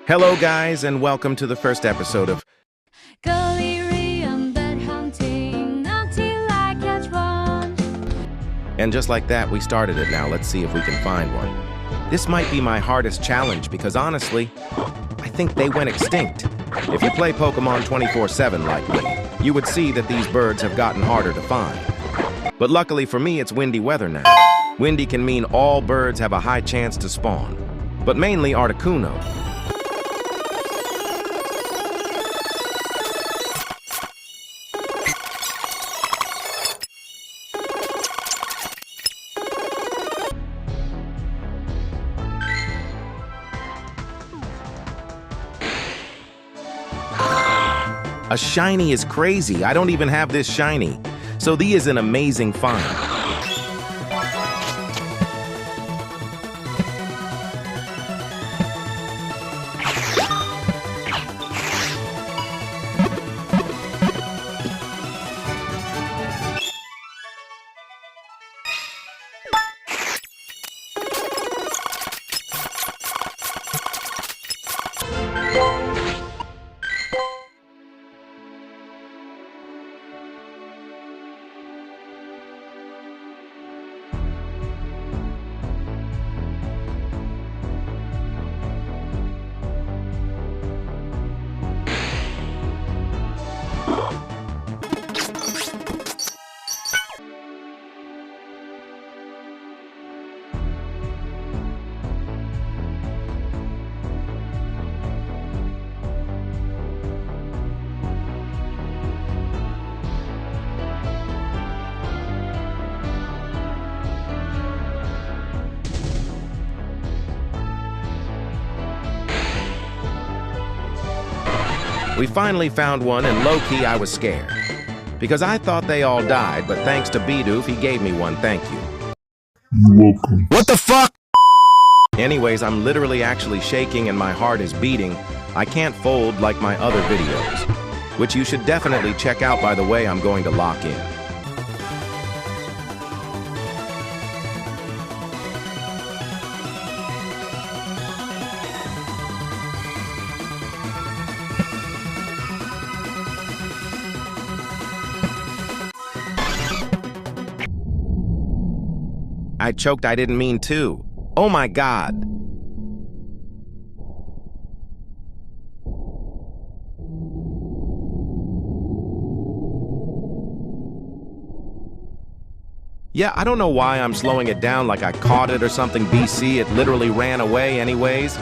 Hello, guys, and welcome to the first episode of Galerium bird hunting until I catch one. And just like that, we started it now. Let's see if we can find one. This might be my hardest challenge because honestly, I think they went extinct. If you play Pokemon 24/7 like me, you would see that these birds have gotten harder to find. But luckily for me, it's windy weather now. Windy can mean all birds have a high chance to spawn, but mainly Articuno. A shiny is crazy. I don't even have this shiny. So these is an amazing find. We finally found one, and low-key I was scared. Because I thought they all died, but thanks to Bidoof, he gave me one, thank you. You're welcome. What the fuck? Anyways, I'm literally actually shaking and my heart is beating. I can't fold like my other videos. Which you should definitely check out, by the way. I'm going to lock in. I choked, I didn't mean to. Oh my god. Yeah, I don't know why I'm slowing it down like I caught it or something, BC. It literally ran away anyways.